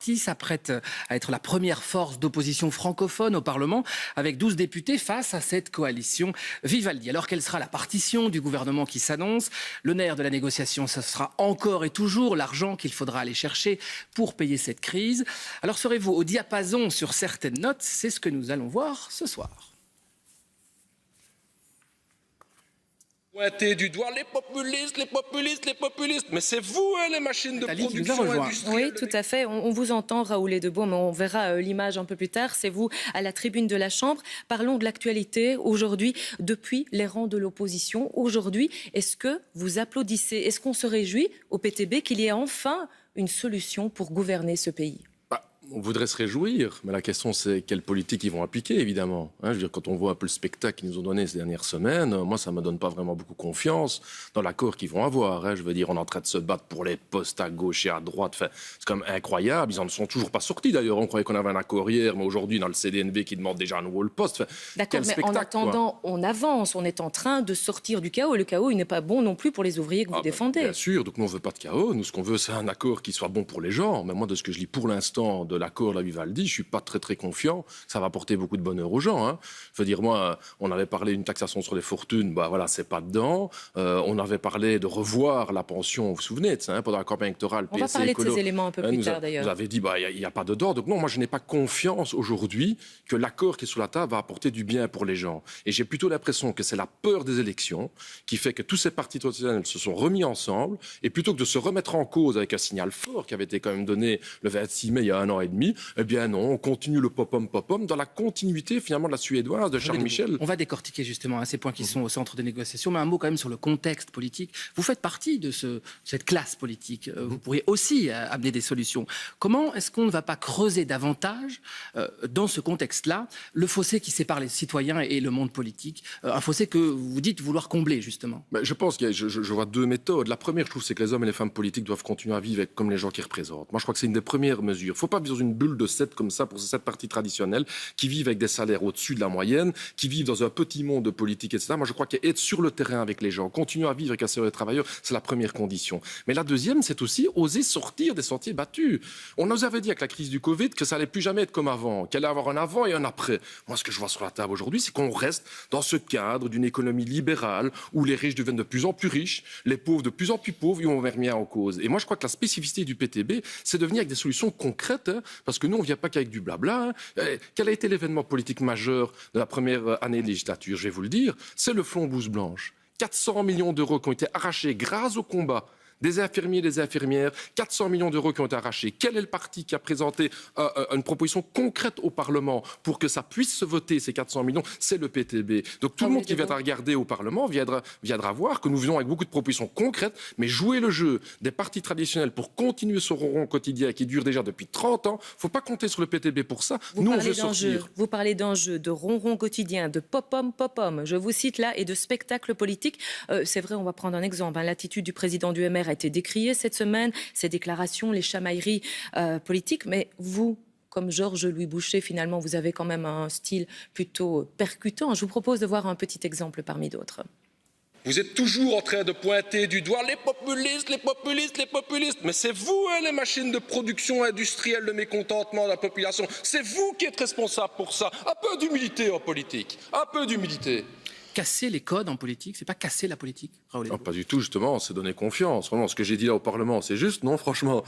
parti s'apprête à être la première force d'opposition francophone au Parlement, avec 12 députés face à cette coalition Vivaldi. Alors quelle sera la partition du gouvernement qui s'annonce? Le nerf de la négociation, ce sera encore et toujours l'argent qu'il faudra aller chercher pour payer cette crise. Alors serez-vous au diapason sur certaines notes? C'est ce que nous allons voir ce soir. Pointer du doigt les populistes, les populistes, les populistes. Mais c'est vous, hein, les machines de production industrielle. Oui, tout à fait. On vous entend, Raoul Edebo, mais on verra l'image un peu plus tard. C'est vous à la tribune de la Chambre. Parlons de l'actualité aujourd'hui, depuis les rangs de l'opposition. Aujourd'hui, est-ce que vous applaudissez? Est-ce qu'on se réjouit au PTB qu'il y ait enfin une solution pour gouverner ce pays? On voudrait se réjouir, mais la question c'est quelle politique ils vont appliquer, évidemment. Je veux dire, quand on voit un peu le spectacle qu'ils nous ont donné ces dernières semaines, moi ça ne me donne pas vraiment beaucoup confiance dans l'accord qu'ils vont avoir. Je veux dire, on est en train de se battre pour les postes à gauche et à droite. Enfin, c'est quand même incroyable. Ils n'en sont toujours pas sortis d'ailleurs. On croyait qu'on avait un accord hier, mais aujourd'hui dans le CDNV qui demande déjà à nouveau le poste. Enfin, d'accord, mais en attendant, on avance. On est en train de sortir du chaos. Et le chaos, il n'est pas bon non plus pour les ouvriers que vous défendez. Bien sûr, donc nous on ne veut pas de chaos. Nous ce qu'on veut c'est un accord qui soit bon pour les gens. Mais moi de ce que je lis pour l'instant de l'accord de la Vivaldi, je suis pas très confiant. Ça va apporter beaucoup de bonheur aux gens. Je veux dire, moi, on avait parlé d'une taxation sur les fortunes, voilà, c'est pas dedans. On avait parlé de revoir la pension, vous vous souvenez de ça, pendant la campagne électorale. On va parler de ces éléments un peu plus tard d'ailleurs. Vous avez dit, il n'y a pas dedans. Donc non, moi je n'ai pas confiance aujourd'hui que l'accord qui est sur la table va apporter du bien pour les gens. Et j'ai plutôt l'impression que c'est la peur des élections qui fait que tous ces partis traditionnels se sont remis ensemble. Et plutôt que de se remettre en cause avec un signal fort qui avait été quand même donné le 26 mai il y a 1 an et demi, eh bien non, on continue le pop-om dans la continuité finalement de la suédoise de Charles Michel. On va décortiquer justement ces points qui sont au centre des négociations, mais un mot quand même sur le contexte politique. Vous faites partie de cette classe politique. Vous pourriez aussi amener des solutions. Comment est-ce qu'on ne va pas creuser davantage dans ce contexte-là le fossé qui sépare les citoyens et le monde politique, un fossé que vous dites vouloir combler justement? Je pense que je vois deux méthodes. La première, je trouve, c'est que les hommes et les femmes politiques doivent continuer à vivre comme les gens qu'ils représentent. Moi, je crois que c'est une des premières mesures. Il ne faut pas vivre dans une bulle de 7 comme ça pour ces 7 partis traditionnels qui vivent avec des salaires au-dessus de la moyenne, qui vivent dans un petit monde de politique, etc. Moi, je crois qu'être sur le terrain avec les gens, continuer à vivre avec un salaire des travailleurs, c'est la première condition. Mais la deuxième, c'est aussi oser sortir des sentiers battus. On nous avait dit avec la crise du Covid que ça allait plus jamais être comme avant, qu'il allait avoir un avant et un après. Moi, ce que je vois sur la table aujourd'hui, c'est qu'on reste dans ce cadre d'une économie libérale où les riches deviennent de plus en plus riches, les pauvres de plus en plus pauvres, et on met rien en cause. Et moi, je crois que la spécificité du PTB, c'est de venir avec des solutions concrètes, parce que nous, on vient pas qu'avec du blabla. Quel a été l'événement politique majeur de la première année de législature? Je vais vous le dire, c'est le fonds blouse blanche. 400 millions d'euros qui ont été arrachés grâce au combat des infirmiers et des infirmières, 400 millions d'euros qui ont été arrachés. Quel est le parti qui a présenté une proposition concrète au Parlement pour que ça puisse se voter, ces 400 millions? C'est le PTB. Donc tout le monde qui viendra regarder au Parlement viendra voir que nous venons avec beaucoup de propositions concrètes, mais jouer le jeu des partis traditionnels pour continuer ce ronron quotidien qui dure déjà depuis 30 ans, il ne faut pas compter sur le PTB pour ça. Nous, on veut sortir. Vous parlez d'enjeux, de ronron quotidien, de pop-om, je vous cite là, et de spectacle politique. C'est vrai, on va prendre un exemple. L'attitude du président du MR a été décriée cette semaine, ses déclarations, les chamailleries politiques, mais vous, comme Georges-Louis Boucher, finalement, vous avez quand même un style plutôt percutant. Je vous propose de voir un petit exemple parmi d'autres. Vous êtes toujours en train de pointer du doigt les populistes, les populistes, les populistes. Mais c'est vous, hein, les machines de production industrielle de mécontentement de la population. C'est vous qui êtes responsables pour ça. Un peu d'humilité en politique. Un peu d'humilité. Casser les codes en politique, c'est pas casser la politique, Raoul Edebo. Non, pas du tout, justement, c'est donner confiance. Vraiment, ce que j'ai dit là au Parlement, c'est juste, non, franchement.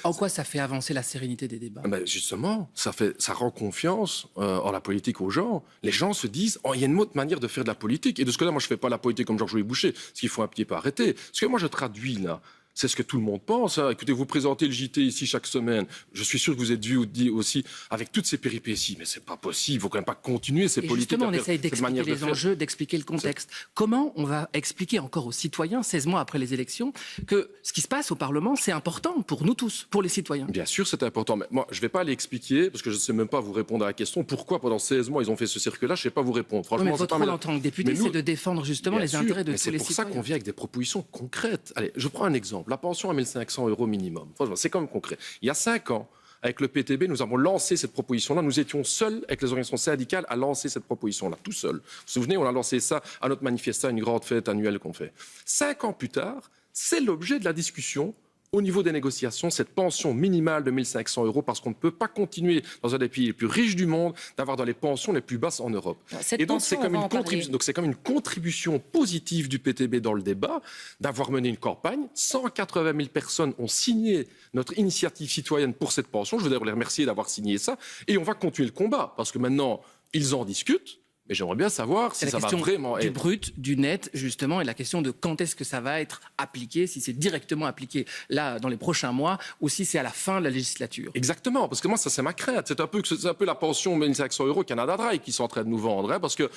En quoi ça fait avancer la sérénité des débats? Justement, ça rend confiance en la politique aux gens. Les gens se disent, il y a une autre manière de faire de la politique. Et de ce que là, moi, je fais pas la politique comme Georges-Louis Boucher, ce qu'il faut un petit peu arrêter. Ce que moi, je traduis là, c'est ce que tout le monde pense. Écoutez, vous présentez le JT ici chaque semaine. Je suis sûr que vous êtes vu aussi avec toutes ces péripéties. Mais c'est pas possible. Il faut quand même pas continuer ces politiques. Justement, on essaye d'expliquer les enjeux, d'expliquer le contexte. Comment on va expliquer encore aux citoyens, 16 mois après les élections, que ce qui se passe au Parlement, c'est important pour nous tous, pour les citoyens? Bien sûr, c'est important. Mais moi, je vais pas aller expliquer, parce que je ne sais même pas vous répondre à la question. Pourquoi pendant 16 mois, ils ont fait ce cirque-là? Je ne sais pas vous répondre. Franchement, mais votre rôle en tant que député, c'est de défendre justement les intérêts de tous les citoyens. C'est pour ça qu'on vient avec des propositions concrètes. Allez, je prends un exemple. La pension à 1 500 € minimum. Franchement, c'est quand même concret. Il y a 5 ans, avec le PTB, nous avons lancé cette proposition-là. Nous étions seuls, avec les organisations syndicales, à lancer cette proposition-là, tout seuls. Vous vous souvenez, on a lancé ça à notre manifesta, une grande fête annuelle qu'on fait. 5 ans plus tard, c'est l'objet de la discussion au niveau des négociations, cette pension minimale de 1 500 € parce qu'on ne peut pas continuer dans un des pays les plus riches du monde d'avoir dans les pensions les plus basses en Europe. Et donc c'est comme une contribution positive du PTB dans le débat d'avoir mené une campagne. 180 000 personnes ont signé notre initiative citoyenne pour cette pension. Je voudrais les remercier d'avoir signé ça. Et on va continuer le combat parce que maintenant, ils en discutent. Mais j'aimerais bien savoir si ça va vraiment être... du brut, du net, justement, et la question de quand est-ce que ça va être appliqué, si c'est directement appliqué là, dans les prochains mois, ou si c'est à la fin de la législature. Exactement, parce que moi, ça, c'est ma crainte. C'est un peu la pension 1 500 € Canada Dry qui sont en train de nous vendre. Hein, parce que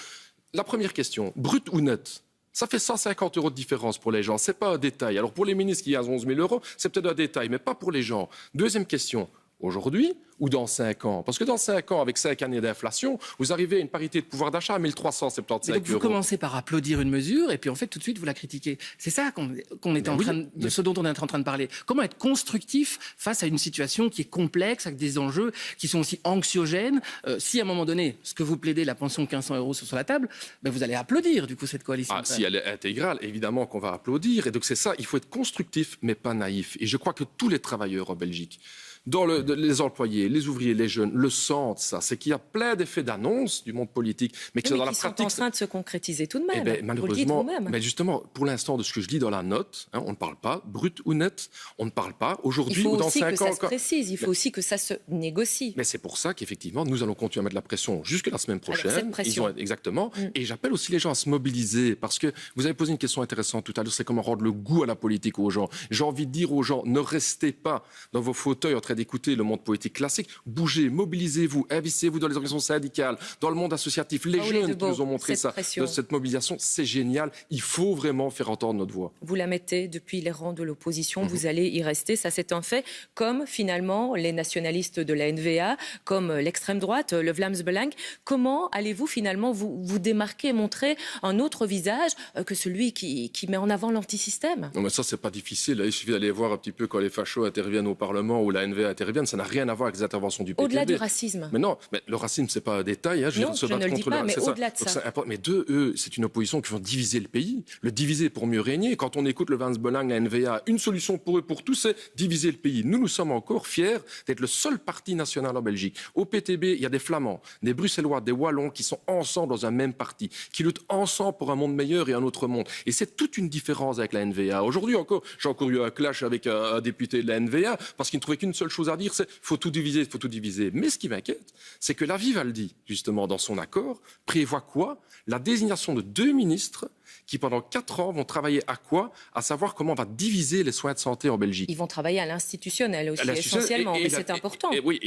la première question, brut ou net ? Ça fait 150 € de différence pour les gens. Ce n'est pas un détail. Alors, pour les ministres qui ont 11 000 €, c'est peut-être un détail, mais pas pour les gens. Deuxième question, aujourd'hui ou dans 5 ans? Parce que dans 5 ans, avec 5 années d'inflation, vous arrivez à une parité de pouvoir d'achat à 1 375 €. Donc vous commencez par applaudir une mesure et puis en fait tout de suite vous la critiquez. C'est ça ce dont on est en train de parler. Comment être constructif face à une situation qui est complexe, avec des enjeux qui sont aussi anxiogènes. Si à un moment donné, ce que vous plaidez, la pension de 1500 € sur la table, vous allez applaudir du coup cette coalition. Si elle est intégrale, évidemment qu'on va applaudir. Et donc c'est ça, il faut être constructif mais pas naïf. Et je crois que tous les travailleurs en Belgique, les employés, les ouvriers, les jeunes, le sentent, ça. C'est qu'il y a plein d'effets d'annonce du monde politique, mais que dans la pratique... sont en train de se concrétiser tout de même. Malheureusement, mais justement, pour l'instant, de ce que je lis dans la note, on ne parle pas brut ou net, on ne parle pas aujourd'hui ou dans 5 ans. Il faut aussi que ça se précise, il faut aussi que ça se négocie. Mais c'est pour ça qu'effectivement, nous allons continuer à mettre la pression jusqu'à la semaine prochaine. Alors, cette pression. Exactement. Et j'appelle aussi les gens à se mobiliser, parce que vous avez posé une question intéressante tout à l'heure, c'est comment rendre le goût à la politique aux gens. J'ai envie de dire aux gens, ne restez pas dans vos fauteuils en train d'écouter le monde politique classique, bougez, mobilisez-vous, investissez-vous dans les organisations syndicales, dans le monde associatif. Les jeunes qui nous ont montré cette mobilisation, c'est génial. Il faut vraiment faire entendre notre voix. Vous la mettez depuis les rangs de l'opposition, vous allez y rester, ça c'est un fait, comme finalement les nationalistes de la NVA, comme l'extrême droite, le Vlaams Belang. Comment allez-vous finalement vous démarquer, montrer un autre visage que celui qui met en avant l'antisystème? Non mais ça c'est pas difficile, il suffit d'aller voir un petit peu quand les fachos interviennent au Parlement ou la NVA interviennent, ça n'a rien à voir avec les interventions du PTB. Au-delà du racisme. Mais non, mais le racisme, c'est pas un détail. Non, je ne le dis pas, mais au-delà de ça. Mais eux, c'est une opposition qui vont diviser le pays, le diviser pour mieux régner. Quand on écoute le Vlaams Belang, la NVA, une solution pour eux, pour tous, c'est diviser le pays. Nous sommes encore fiers d'être le seul parti national en Belgique. Au PTB, il y a des Flamands, des Bruxellois, des Wallons qui sont ensemble dans un même parti, qui luttent ensemble pour un monde meilleur et un autre monde. Et c'est toute une différence avec la NVA. Aujourd'hui encore, j'ai encore eu un clash avec un député de la NVA parce qu'il ne trouvait qu'une seule chose à dire, c'est faut tout diviser, il faut tout diviser. Mais ce qui m'inquiète, c'est que la Vivaldi, justement, dans son accord, prévoit quoi? La désignation de 2 ministres qui, pendant 4 ans, vont travailler à quoi? À savoir comment on va diviser les soins de santé en Belgique. Ils vont travailler à l'institutionnel aussi, essentiellement, mais c'est important. Oui,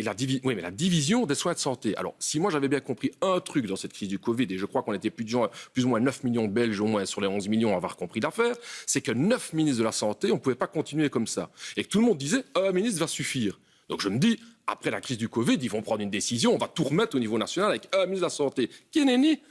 mais la division des soins de santé. Alors, si moi j'avais bien compris un truc dans cette crise du Covid, et je crois qu'on était plus ou moins 9 millions de Belges, au moins sur les 11 millions à avoir compris l'affaire, c'est que 9 ministres de la Santé, on ne pouvait pas continuer comme ça. Et que tout le monde disait, un ministre va suffire. Donc je me dis, après la crise du Covid, ils vont prendre une décision, on va tout remettre au niveau national avec un ministre de la Santé. Qui est né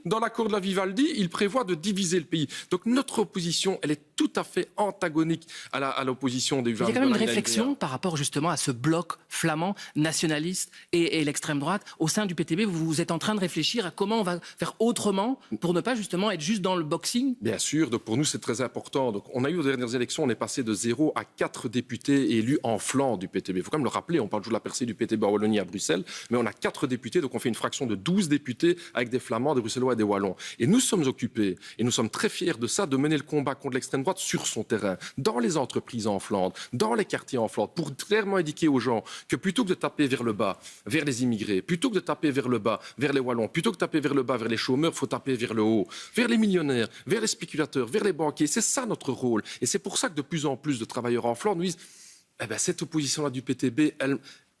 dans l'accord de la Vivaldi, il prévoit de diviser le pays. Donc notre opposition, elle est tout à fait antagonique à l'opposition des Vlaams. Il y a quand même une réflexion par rapport justement à ce bloc flamand, nationaliste et l'extrême droite. Au sein du PTB, vous êtes en train de réfléchir à comment on va faire autrement pour ne pas justement être juste dans le boxing? Bien sûr, donc pour nous c'est très important. Donc, on a eu aux dernières élections, on est passé de 0 à 4 députés élus en flanc du PTB. Il faut quand même le rappeler, on parle toujours de la percée du PTB en Wallonie à Bruxelles, mais on a 4 députés, donc on fait une fraction de 12 députés avec des Flamands, des Bruxellois et des Wallons. Et nous sommes occupés, et nous sommes très fiers de ça, de mener le combat contre l'extrême droite sur son terrain, dans les entreprises en Flandre, dans les quartiers en Flandre, pour clairement indiquer aux gens que plutôt que de taper vers le bas, vers les immigrés, plutôt que de taper vers le bas, vers les Wallons, plutôt que de taper vers le bas, vers les chômeurs, il faut taper vers le haut, vers les millionnaires, vers les spéculateurs, vers les banquiers. C'est ça notre rôle. Et c'est pour ça que de plus en plus de travailleurs en Flandre nous disent cette opposition-là du PTB,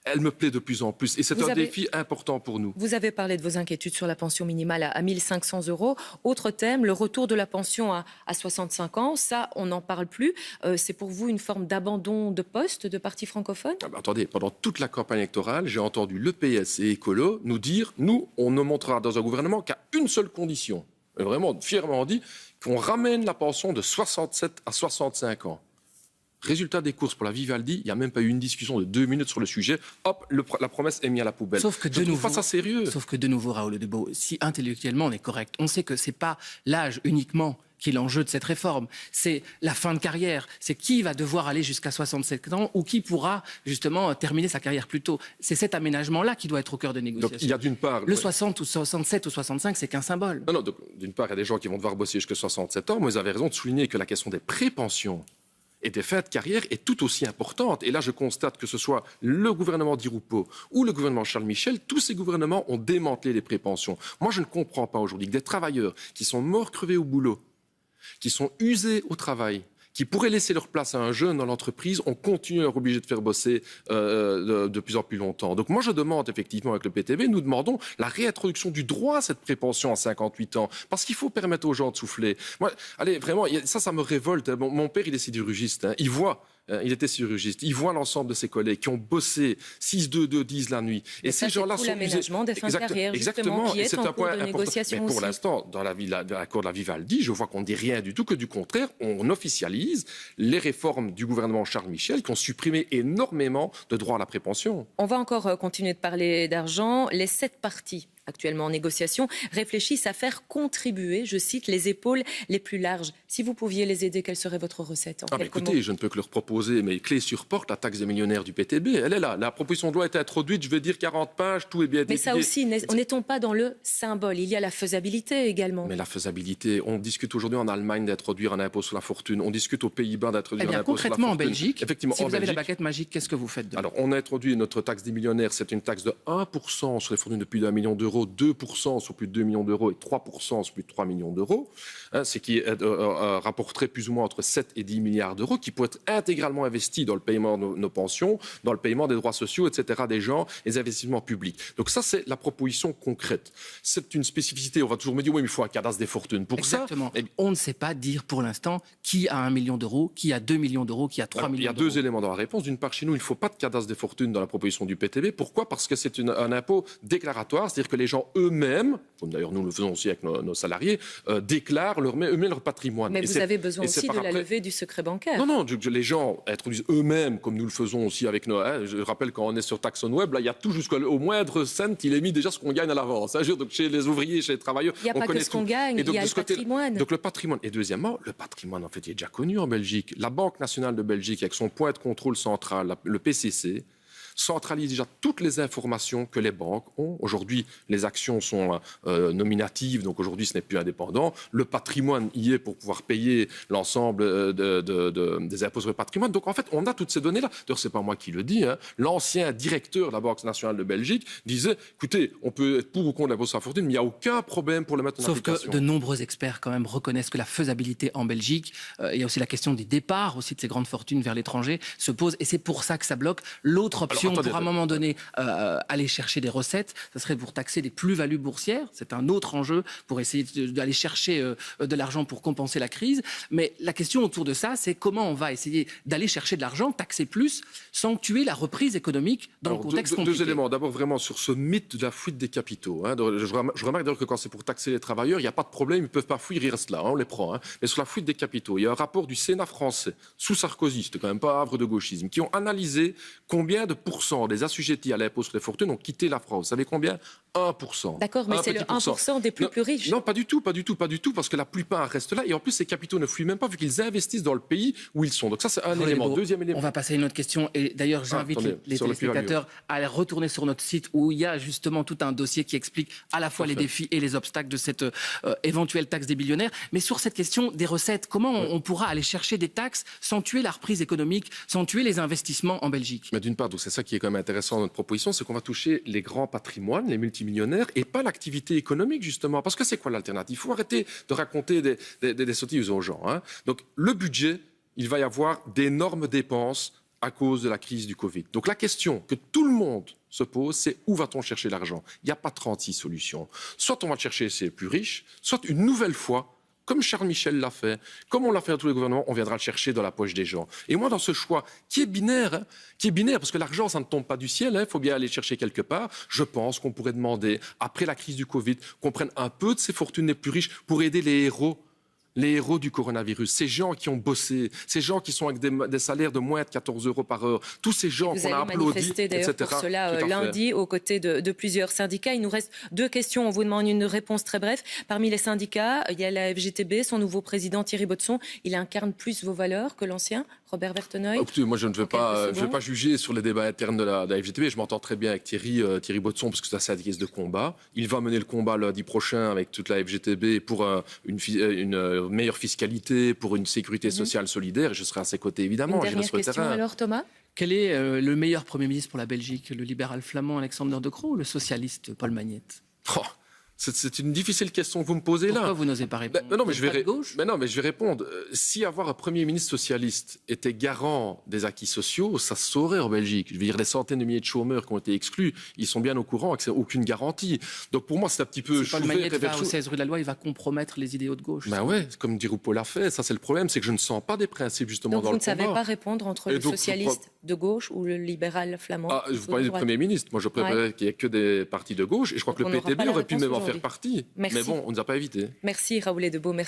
elle me plaît de plus en plus. Et c'est un défi important pour nous. Vous avez parlé de vos inquiétudes sur la pension minimale à 1 500 €. Autre thème, le retour de la pension à 65 ans. Ça, on n'en parle plus. C'est pour vous une forme d'abandon de poste de partis francophones? Attendez, pendant toute la campagne électorale, j'ai entendu le PS et Écolo nous dire, nous, on ne montera dans un gouvernement qu'à une seule condition. Et vraiment, fièrement dit, qu'on ramène la pension de 67 à 65 ans. Résultat des courses pour la Vivaldi, il n'y a même pas eu une discussion de 2 minutes sur le sujet. Hop, la promesse est mise à la poubelle. Sauf que de nouveau, ça sérieux. Sauf que de nouveau, Raoul Debeau, si intellectuellement on est correct, on sait que c'est pas l'âge uniquement qui est l'enjeu de cette réforme. C'est la fin de carrière. C'est qui va devoir aller jusqu'à 67 ans ou qui pourra justement terminer sa carrière plus tôt. C'est cet aménagement-là qui doit être au cœur des négociations. Donc il y a d'une part... Le 60 ou 67 ou 65, c'est qu'un symbole. Non, donc, d'une part, il y a des gens qui vont devoir bosser jusqu'à 67 ans, mais vous avez raison de souligner que la question des prépensions et des fins de carrière est tout aussi importante. Et là, je constate que ce soit le gouvernement Di Rupo ou le gouvernement Charles Michel, tous ces gouvernements ont démantelé les prépensions. Moi, je ne comprends pas aujourd'hui que des travailleurs qui sont morts crevés au boulot, qui sont usés au travail, qui pourraient laisser leur place à un jeune dans l'entreprise, on continue à être obligé de faire bosser de plus en plus longtemps. Donc moi, je demande effectivement avec le PTB, nous demandons la réintroduction du droit à cette prépension à 58 ans, parce qu'il faut permettre aux gens de souffler. Moi, allez, vraiment, ça me révolte. Mon père, il est sidérurgiste, il voit. Il était chirurgiste. Il voit l'ensemble de ses collègues qui ont bossé 6, 2, 2, 10 la nuit. Et ces gens-là sont l'aménagement des fins de carrière, justement, qui est en cours de négociation mais pour l'instant, dans l'accord de la Vivaldi, je vois qu'on ne dit rien du tout, que du contraire, on officialise les réformes du gouvernement Charles Michel qui ont supprimé énormément de droits à la prépension. On va encore continuer de parler d'argent. Les 7 partis actuellement en négociation, réfléchissent à faire contribuer, je cite, les épaules les plus larges. Si vous pouviez les aider, quelle serait votre recette en quelques mots ? Écoutez, je ne peux que leur proposer, mais clé sur porte, la taxe des millionnaires du PTB, elle est là. La proposition de loi a été introduite, je vais dire 40 pages, tout est bien décidé. Mais ça aussi, n'est-on pas dans le symbole ? Il y a la faisabilité également. Mais la faisabilité, on discute aujourd'hui en Allemagne d'introduire un impôt sur la fortune, on discute aux Pays-Bas d'introduire un impôt sur la fortune. Concrètement en Belgique, effectivement, si vous avez la baguette magique, qu'est-ce que vous faites de... Alors, on a introduit notre taxe des millionnaires, c'est une taxe de 1% sur les fortunes de plus d'1 million d'euros, 2% sur plus de 2 millions d'euros et 3% sur plus de 3 millions d'euros, ce qui rapporterait plus ou moins entre 7 et 10 milliards d'euros, qui pourraient être intégralement investis dans le paiement de nos pensions, dans le paiement des droits sociaux, etc., des gens, les investissements publics. Donc ça, c'est la proposition concrète. C'est une spécificité. On va toujours me dire, oui, mais il faut un cadastre des fortunes. Pour Exactement. ça, on ne sait pas dire pour l'instant qui a 1 million d'euros, qui a 2 millions d'euros, qui a 3 millions d'euros. Il y a deux éléments dans la réponse. D'une part, chez nous, il ne faut pas de cadastre des fortunes dans la proposition du PTB. Pourquoi ? Parce que c'est un impôt déclaratoire, c'est-à-dire que les gens eux-mêmes, comme d'ailleurs nous le faisons aussi avec nos salariés, déclarent eux-mêmes leur patrimoine. Mais vous avez besoin aussi de la levée du secret bancaire. Non, les gens introduisent eux-mêmes, comme nous le faisons aussi avec nos... je rappelle, quand on est sur Taxon Web, là, il y a tout jusqu'au moindre cent, il est mis déjà ce qu'on gagne à l'avance. Donc chez les ouvriers, chez les travailleurs, il n'y a pas que ce qu'on gagne, il y a le patrimoine. Donc le patrimoine. Et deuxièmement, le patrimoine, en fait, il est déjà connu en Belgique. La Banque nationale de Belgique, avec son point de contrôle central, le PCC, centralise déjà toutes les informations que les banques ont. Aujourd'hui, les actions sont nominatives, donc aujourd'hui, ce n'est plus indépendant. Le patrimoine y est pour pouvoir payer l'ensemble des impôts sur le patrimoine. Donc, en fait, on a toutes ces données-là. D'ailleurs, ce n'est pas moi qui le dis. L'ancien directeur de la Banque nationale de Belgique disait, écoutez, on peut être pour ou contre l'impôt sur la fortune, mais il n'y a aucun problème pour le mettre en application. Sauf que de nombreux experts, quand même, reconnaissent que la faisabilité en Belgique, il y a aussi la question des départs aussi de ces grandes fortunes vers l'étranger, se pose. Et c'est pour ça que ça bloque. L'autre option, pour à un moment donné aller chercher des recettes, ce serait pour taxer des plus-values boursières. C'est un autre enjeu pour essayer d'aller chercher de l'argent pour compenser la crise. Mais la question autour de ça, c'est comment on va essayer d'aller chercher de l'argent, taxer plus, sans tuer la reprise économique dans le contexte compliqué. Deux éléments. D'abord, vraiment, sur ce mythe de la fuite des capitaux. Je remarque d'ailleurs que quand c'est pour taxer les travailleurs, il n'y a pas de problème, ils ne peuvent pas fuir, ils restent là, on les prend. Mais sur la fuite des capitaux, il y a un rapport du Sénat français, sous Sarkozy, c'était quand même pas havre de gauchisme, qui ont analysé combien de pourcents des assujettis à l'impôt sur les fortunes ont quitté la France. Vous savez combien ? 1%. D'accord, mais c'est le 1% des plus riches. Non, pas du tout, parce que la plupart restent là. Et en plus, ces capitaux ne fuient même pas, vu qu'ils investissent dans le pays où ils sont. Donc ça, c'est un élément. Deuxième élément. On va passer à une autre question. Et d'ailleurs, j'invite les téléspectateurs à aller retourner sur notre site où il y a justement tout un dossier qui explique à la fois les défis et les obstacles de cette éventuelle taxe des billionnaires. Mais sur cette question des recettes, comment on pourra aller chercher des taxes sans tuer la reprise économique, sans tuer les investissements en Belgique ? Mais d'une part, donc c'est ça qui est quand même intéressant dans notre proposition, c'est qu'on va toucher les grands patrimoines, les multimillionnaires, et pas l'activité économique, justement. Parce que c'est quoi l'alternative ? Il faut arrêter de raconter des sottises aux gens. Donc le budget, il va y avoir d'énormes dépenses à cause de la crise du Covid. Donc la question que tout le monde se pose, c'est où va-t-on chercher l'argent ? Il n'y a pas 36 solutions. Soit on va le chercher chez les plus riches, soit une nouvelle fois, comme Charles Michel l'a fait, comme on l'a fait dans tous les gouvernements, on viendra le chercher dans la poche des gens. Et moi, dans ce choix qui est binaire, parce que l'argent, ça ne tombe pas du ciel, il faut bien aller chercher quelque part, je pense qu'on pourrait demander, après la crise du Covid, qu'on prenne un peu de ces fortunes les plus riches pour aider les héros les héros du coronavirus, ces gens qui ont bossé, ces gens qui sont avec des salaires de moins de 14 € par heure, tous ces gens qu'on a applaudis, manifester d'ailleurs etc. pour cela lundi aux côtés de plusieurs syndicats. Il nous reste 2 questions. On vous demande une réponse très brève. Parmi les syndicats, il y a la FGTB, son nouveau président Thierry Botsson. Il incarne plus vos valeurs que l'ancien Robert Vertenoy. Écoutez, moi je ne vais pas juger sur les débats internes de la FGTB. Je m'entends très bien avec Thierry Botsson parce que c'est un syndicaliste de combat. Il va mener le combat lundi prochain avec toute la FGTB pour une meilleure fiscalité, pour une sécurité sociale solidaire. Et je serai à ses côtés évidemment. Une dernière question alors Thomas. Quel est le meilleur Premier ministre pour la Belgique? Le libéral flamand Alexander De Croo ou le socialiste Paul Magnette? C'est une difficile question que vous me posez là. Pourquoi vous n'osez pas répondre? Mais non, mais je vais répondre. Si avoir un Premier ministre socialiste était garant des acquis sociaux, ça se saurait en Belgique. Je veux dire, les centaines de milliers de chômeurs qui ont été exclus, ils sont bien au courant que c'est aucune garantie. Donc pour moi, c'est un petit peu... Si Paul Magnette va au 16 rue de la Loi, il va compromettre les idéaux de gauche. Ben ouais, comme dit Roupeau l'a fait. Ça, c'est le problème, c'est que je ne sens pas des principes justement donc dans le combat. vous ne savez pas répondre entre le socialiste de gauche ou le libéral flamand? Vous parlez du Premier ministre. Moi, je préférerais qu'il n'y ait que des partis de gauche. Et je crois que le PTB aurait pu même en faire partie. Merci. Mais bon, on ne nous a pas évité. Merci Raoul Edebo.